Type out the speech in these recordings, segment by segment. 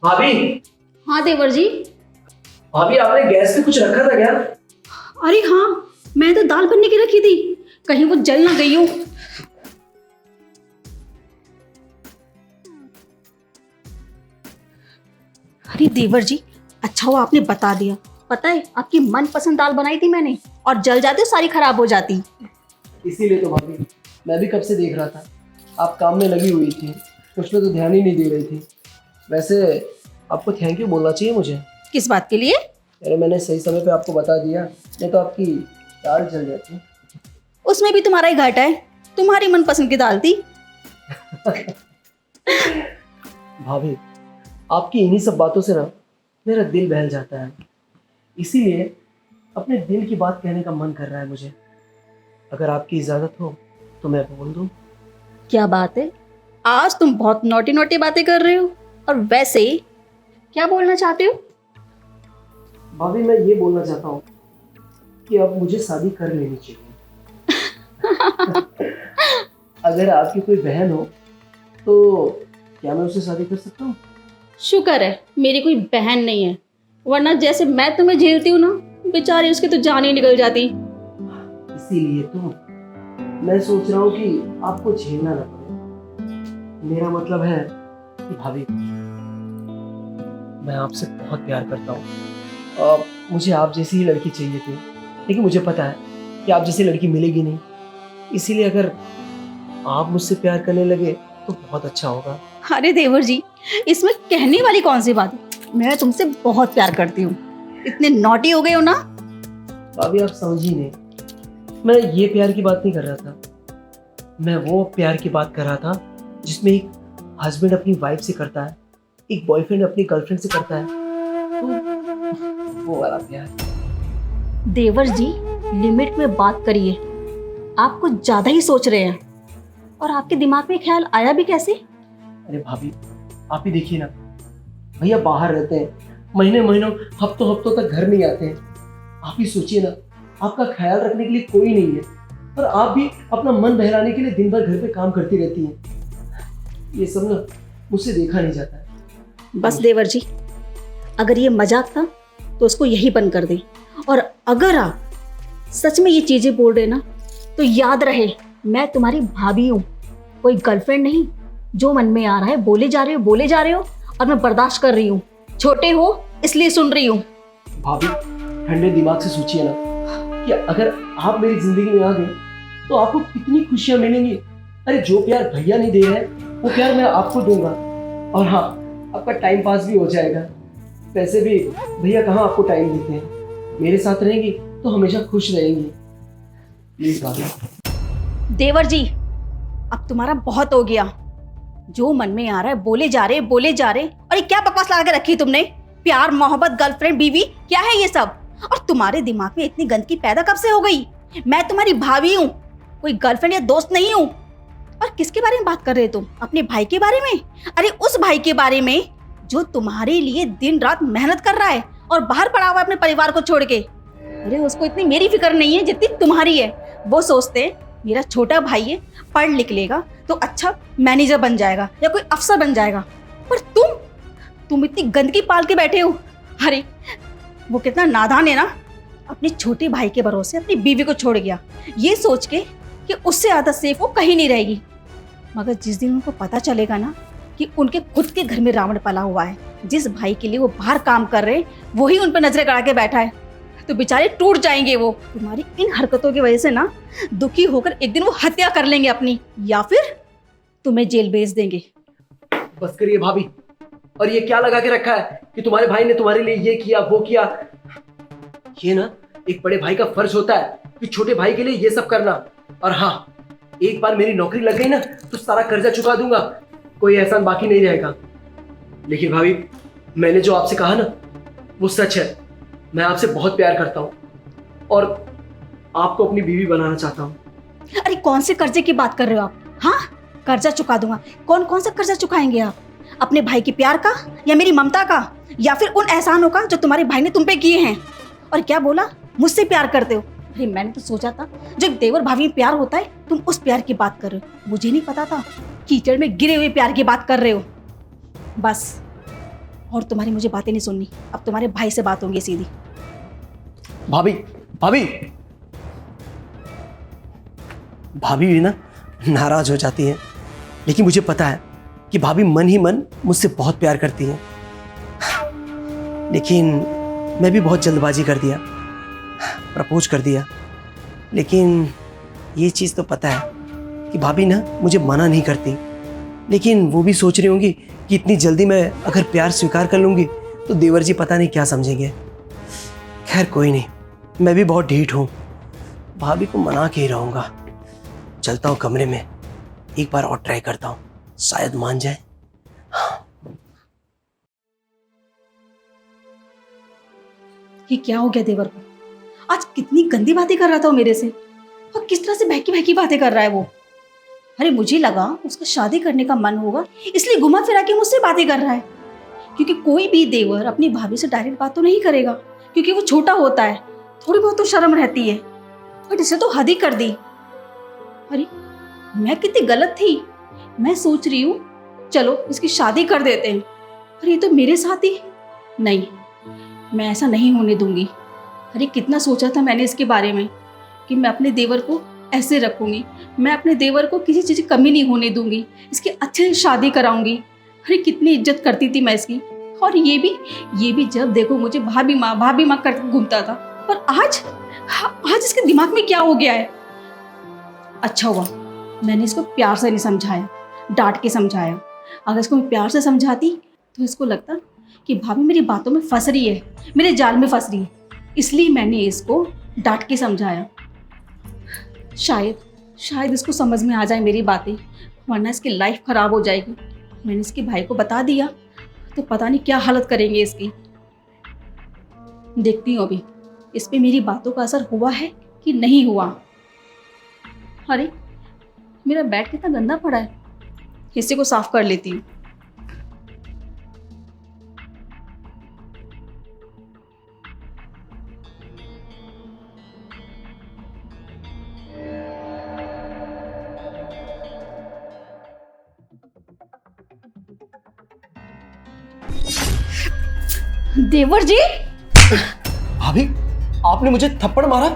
भाभी। हाँ देवर जी। भाभी आपने गैस पे कुछ रखा था क्या? अरे हाँ, मैं तो दाल बनने की रखी थी, कहीं वो जल ना गई हो। अरे देवर जी, अच्छा हुआ आपने बता दिया। पता है आपकी मनपसंद दाल बनाई थी मैंने, और जल जाती सारी खराब हो जाती। इसीलिए तो भाभी मैं भी कब से देख रहा था, आप काम में लगी हुई थी, कुछ पे तो ध्यान ही नहीं दे रही थी। वैसे आपको थैंक यू बोलना चाहिए मुझे। किस बात के लिए? अरे मैंने सही समय पे आपको बता दिया, नहीं तो आपकी दाल जल जाती। उसमें भी तुम्हारा ही घाटा है, तुम्हारी मनपसंद की दाल थी। भाभी आपकी इन्हीं सब बातों से ना मेरा दिल बहल जाता है, इसीलिए अपने दिल की बात कहने का मन कर रहा है मुझे। अगर आपकी इजाज़त हो तो मैं बोल दूं। क्या बात है, आज तुम बहुत नोटी नोटी बातें कर रहे हो। और वैसे क्या बोलना चाहते हो? भाभी मैं ये बोलना चाहता हूँ कि अब मुझे शादी कर लेनी चाहिए। अगर आपकी कोई बहन हो तो क्या मैं उससे शादी कर सकता हूँ? शुक्र है मेरी कोई बहन नहीं है, वरना जैसे मैं तुम्हें झेलती हूँ ना, बेचारी उसकी तो जान ही निकल जाती। इसीलिए तो मैं सोच रहा हूँ कि आपको झेलना ना पड़े। मेरा मतलब है कि भाभी मैं आपसे बहुत प्यार करता हूँ। मुझे आप जैसी ही लड़की चाहिए थी, लेकिन मुझे पता है कि आप जैसी लड़की मिलेगी नहीं। इसीलिए अगर आप मुझसे प्यार करने लगे तो बहुत अच्छा होगा। अरे देवर जी, इसमें कहने वाली कौन सी बात है, मैं तुमसे बहुत प्यार करती हूँ। इतने नॉटी हो गए हो ना। भाभी आप समझी नहीं, मैं ये प्यार की बात नहीं कर रहा था, मैं वो प्यार की बात कर रहा था जिसमें एक हस्बैंड अपनी वाइफ से करता है, एक बॉयफ्रेंड अपनी गर्लफ्रेंड से करता है, तो वो वाला प्यार। देवर जी, लिमिट में बात करिए, आप कुछ ज्यादा ही सोच रहे हैं। और आपके दिमाग में ख्याल आया भी कैसे? अरे भाभी आप ही देखिए ना, भैया बाहर रहते हैं, महीने महीनों हफ्तों हफ्तों तक घर नहीं आते हैं। आप ही सोचिए ना, आपका ख्याल रखने के लिए कोई नहीं है, और आप भी अपना मन बहलाने के लिए दिन भर घर पे काम करती रहती हैं। ये सब ना मुझसे देखा नहीं जाता है। बस देवर जी, अगर ये मजाक था तो उसको यही बंद कर दें। और अगर आप सच में ये चीजें बोल रहे ना, तो याद रहे मैं तुम्हारी भाभी हूँ, कोई गर्लफ्रेंड नहीं। जो मन में आ रहा है बोले जा रहे हो, बोले जा रहे हो, और मैं बर्दाश्त कर रही हूँ। छोटे हो इसलिए सुन रही हूँ। भाभी ठंडे दिमाग से सोचिए ना कि अगर आप मेरी जिंदगी में आ गए तो आपको कितनी खुशियां मिलेंगी। अरे जो प्यार भैया नहीं दे रहे वो प्यार मैं आपको दूंगा, और हाँ आपका टाइम पास भी हो जाएगा। वैसे भी भैया कहाँ आपको टाइम देते हैं, मेरे साथ रहेंगी तो हमेशा खुश रहेंगी। प्लीज भाभी। देवर जी, अब तुम्हारा बहुत हो गया। जो मन में आ रहा है बोले जा रहे, बोले जा रहे। और ये क्या बकवास लगा के रखी तुमने? प्यार, मोहब्बत, गर्लफ्रेंड, बीवी, क्या है ये सब? और तुम्हारे दिमाग में इतनी गंदगी पैदा कब से हो गई? मैं तुम्हारी भाभी हूँ, कोई गर्लफ्रेंड या दोस्त नहीं हूँ। और किसके बारे में बात कर रहे हो तुम? अपने भाई के बारे में? अरे उस भाई के बारे में जो तुम्हारे लिए दिन रात मेहनत कर रहा है और बाहर पड़ा हुआ है अपने परिवार को छोड़ के। अरे उसको इतनी मेरी फिक्र नहीं है जितनी तुम्हारी है। वो सोचते हैं मेरा छोटा भाई है, पढ़ लिख लेगा तो अच्छा मैनेजर बन जाएगा या कोई अफसर बन जाएगा। पर तुम इतनी गंदगी पाल के बैठे हो। अरे वो कितना नादान है ना, अपने छोटे भाई के भरोसे अपनी बीवी को छोड़ गया, ये सोच के कि उससे ज्यादा सेफ वो कहीं नहीं रहेगी। मगर जिस दिन उनको पता चलेगा ना कि उनके खुद के घर में रावण पला हुआ है, जिस भाई के लिए वो बाहर काम कर रहे वही उन पर नजरें गड़ा के बैठा है, तो बेचारे टूट जाएंगे। वो तुम्हारी इन हरकतों की वजह से ना दुखी होकर एक दिन वो हत्या कर लेंगे अपनी, या फिर तुम्हें जेल भेज देंगे। बस करिए भाभी, और ये क्या लगा के रखा है कि तुम्हारे भाई ने तुम्हारे लिए ये किया वो किया। ये ना एक बड़े भाई का फर्ज होता है कि छोटे भाई के लिए ये सब करना। और हाँ, एक बार मेरी नौकरी लग गई ना तो सारा कर्जा चुका दूंगा, कोई एहसान बाकी नहीं रहेगा। लेकिन भाभी मैंने जो आपसे कहा ना वो सच है, मैं आपसे बहुत प्यार करता हूँ और आपको अपनी बीवी बनाना चाहता हूँ। अरे कौन से कर्जे की बात कर रहे हो आप? हाँ, कर्जा चुका दूंगा? कौन कौन सा कर्जा चुकाएंगे आप? अपने भाई के प्यार का, या मेरी ममता का, या फिर उन एहसानों का जो तुम्हारे भाई ने तुम पे किए हैं? और क्या बोला, मुझसे प्यार करते हो? अरे मैंने तो सोचा था जो देवर भाभी में प्यार होता है तुम उस प्यार की बात कर रहे हो। मुझे नहीं पता था कीचड़ में गिरे हुए प्यार की बात कर रहे हो। बस और तुम्हारी मुझे बातें नहीं सुननी, अब तुम्हारे भाई से बात होंगी सीधी। भाभी भाभी भाभी भी ना नाराज हो जाती हैं, लेकिन मुझे पता है कि भाभी मन ही मन मुझसे बहुत प्यार करती हैं। लेकिन मैं भी बहुत जल्दबाजी कर दिया, प्रपोज कर दिया। लेकिन ये चीज़ तो पता है कि भाभी ना मुझे मना नहीं करती, लेकिन वो भी सोच रही होंगी कि इतनी जल्दी मैं अगर प्यार स्वीकार कर लूँगी तो देवर जी पता नहीं क्या समझेंगे। खैर कोई नहीं, मैं भी बहुत ढीठ हूँ, भाभी को मना के ही रहूँगा। चलता हूँ कमरे में, एक बार और ट्राई करता हूँ, शायद मान जाए। ये क्या हो गया देवर को? आज कितनी गंदी बातें कर रहा था वो मेरे से, और किस तरह से बहकी बहकी बातें कर रहा है वो। अरे मुझे लगा उसका शादी करने का मन होगा, इसलिए घुमा फिरा के मुझसे बातें कर रहा है। क्योंकि कोई भी देवर अपनी भाभी से डायरेक्ट बात तो नहीं करेगा, क्योंकि वो छोटा होता है, थोड़ी बहुत तो शर्म रहती है। बट इसे तो हद ही कर दी। अरे मैं कितनी गलत थी। मैं सोच रही हूँ चलो इसकी शादी कर देते हैं, पर ये तो मेरे साथ ही नहीं, मैं ऐसा नहीं होने दूंगी। अरे कितना सोचा था मैंने इसके बारे में कि मैं अपने देवर को ऐसे रखूंगी, मैं अपने देवर को किसी चीज़ की कमी नहीं होने दूंगी, इसकी अच्छे से शादी कराऊंगी। अरे कितनी इज्जत करती थी मैं इसकी। और ये भी जब देखो मुझे भाभी माँ करके घूमता था। पर आज इसके दिमाग में क्या हो गया है? अच्छा हुआ मैंने इसको प्यार से नहीं समझाया, डांट के समझाया। अगर इसको मैं प्यार से समझाती तो इसको लगता कि भाभी मेरी बातों में फंस रही है, मेरे जाल में फंस रही है, इसलिए मैंने इसको डांट के समझाया। शायद इसको समझ में आ जाए मेरी बातें, वरना इसकी लाइफ खराब हो जाएगी। मैंने इसके भाई को बता दिया तो पता नहीं क्या हालत करेंगे इसकी। देखती हूँ अभी इस पे मेरी बातों का असर हुआ है कि नहीं हुआ। अरे मेरा बेड कितना गंदा पड़ा है, इसी को साफ कर लेती हूँ। देवर जी! भाभी आपने मुझे थप्पड़ मारा,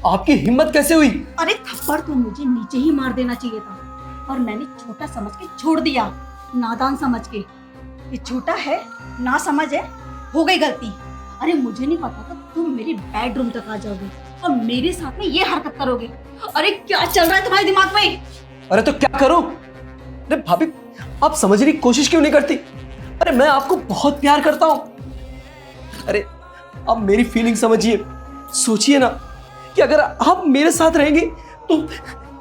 आपकी हिम्मत कैसे हुई? अरे थप्पड़ तो मुझे नीचे ही मार देना चाहिए था, और मैंने छोटा समझ के छोड़ दिया, नादान समझ के। ये छोटा है, ना समझ है, हो गई गलती। अरे मुझे नहीं पता था तुम मेरे बेडरूम तक आ जाओगे और मेरे साथ में ये हरकत करोगे। अरे क्या चल रहा है तुम्हारे दिमाग में? अरे तो क्या करूं? अरे भाभी आप समझने की कोशिश क्यों नहीं करती? अरे मैं आपको बहुत प्यार करता हूं। अरे आप मेरी फीलिंग समझिए, सोचिए ना कि अगर आप मेरे साथ रहेंगे तो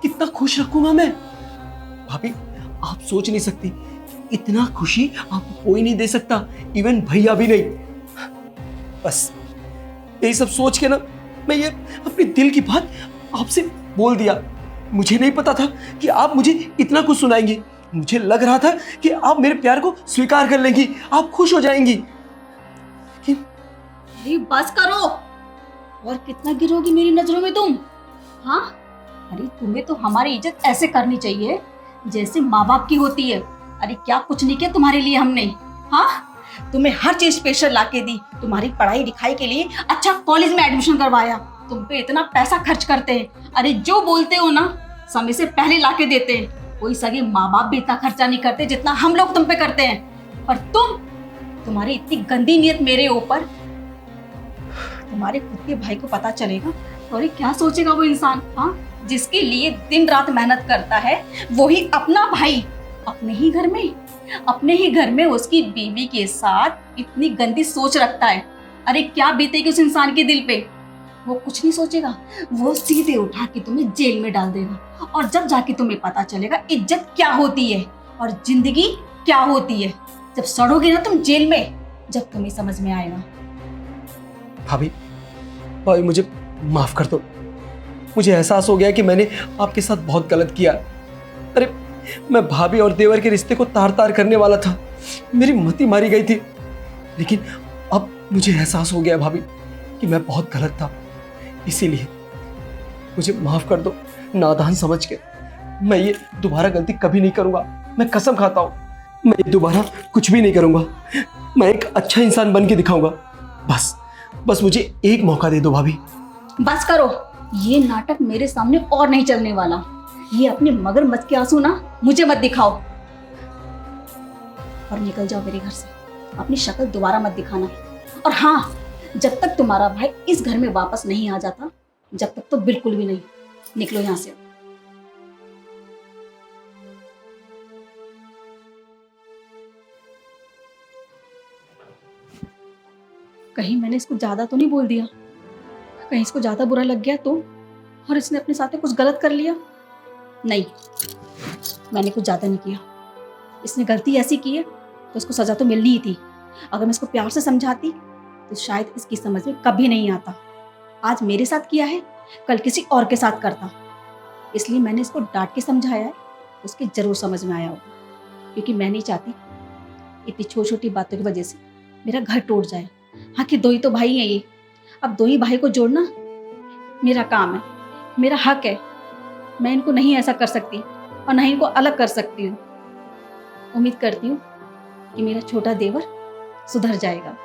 कितना खुश रखूंगा मैं। भाभी आप सोच नहीं सकती, इतना खुशी आपको कोई नहीं दे सकता, इवन भैया भी नहीं। बस यही सब सोच के ना मैं ये अपने दिल की बात आपसे बोल दिया। मुझे नहीं पता था कि आप मुझे इतना कुछ सुनाएंगी। मुझे लग रहा था कि आप मेरे प्यार को स्वीकार कर लेंगी, आप खुश हो जाएंगी। अरे बस करो, और कितना गिरोगी मेरी नजरों में तुम? हाँ, अरे तुम्हें तो हमारी इज्जत ऐसे करनी चाहिए जैसे माँ बाप की होती है। अरे क्या कुछ नहीं किया तुम्हारे लिए हमने? हाँ, तुम्हें हर चीज स्पेशल लाके दी, तुम्हारी पढ़ाई लिखाई के लिए अच्छा कॉलेज में एडमिशन करवाया, तुम पे इतना पैसा खर्च करते हैं। अरे जो बोलते हो ना समय से पहले लाके देते हैं। कोई सगे माँ बाप भी इतना खर्चा नहीं करते जितना हम लोग तुम पे करते हैं। पर तुम्हारी इतनी गंदी नीयत मेरे ऊपर, तुम्हारे खुद के भाई को पता चलेगा तो अरे क्या सोचेगा वो इंसान? हाँ, जिसके लिए दिन रात मेहनत करता है वही अपना भाई अपने ही घर में उसकी बीवी के साथ इतनी गंदी सोच रखता है। अरे क्या बीतेगी उस इंसान के दिल पे? वो कुछ नहीं सोचेगा, वो सीधे उठा के तुम्हें जेल में डाल देगा। और जब जाके तुम्हें पता चलेगा इज्जत क्या होती है और जिंदगी क्या होती है, जब सड़ोगे ना तुम जेल में, जब तुम्हें समझ में आएगा। भाभी मुझे माफ कर दो। मुझे एहसास हो गया कि मैंने आपके साथ बहुत गलत किया। अरे मैं भाभी और देवर के रिश्ते को तार तार करने वाला था, मेरी मति मारी गई थी। लेकिन अब मुझे एहसास हो गया भाभी कि मैं बहुत गलत था, इसीलिए मुझे माफ कर दो। नादान समझ के मैं ये दोबारा गलती कभी नहीं करूंगा, मैं कसम खाता हूँ। मैं दोबारा कुछ भी नहीं करूंगा। मैं एक अच्छा इंसान बन के दिखाऊंगा। बस बस मुझे एक मौका दे दो भाभी। बस करो, ये नाटक मेरे सामने और नहीं चलने वाला। ये अपने मगरमच्छ के आंसू ना मुझे मत दिखाओ और निकल जाओ मेरे घर से। अपनी शक्ल दोबारा मत दिखाना। और हाँ, जब तक तुम्हारा भाई इस घर में वापस नहीं आ जाता, जब तक तो बिल्कुल भी नहीं। निकलो यहां से। कहीं मैंने इसको ज्यादा तो नहीं बोल दिया? कहीं इसको ज्यादा बुरा लग गया तो, और इसने अपने साथ में कुछ गलत कर लिया? नहीं, मैंने कुछ ज्यादा नहीं किया। इसने गलती ऐसी की है तो इसको सजा तो मिलनी ही थी। अगर मैं इसको प्यार से समझाती तो शायद इसकी समझ में कभी नहीं आता। आज मेरे साथ किया है, कल किसी और के साथ करता। इसलिए मैंने इसको डांट के समझाया है, उसकी जरूर समझ में आया होगा। क्योंकि मैं नहीं चाहती इतनी छोटी छोटी बातों की वजह से मेरा घर टूट जाए। हाँ कि दो ही तो भाई हैं ये, अब दो ही भाई को जोड़ना मेरा काम है, मेरा हक है। मैं इनको नहीं ऐसा कर सकती और नहीं इनको अलग कर सकती हूँ। उम्मीद करती हूँ कि मेरा छोटा देवर सुधर जाएगा।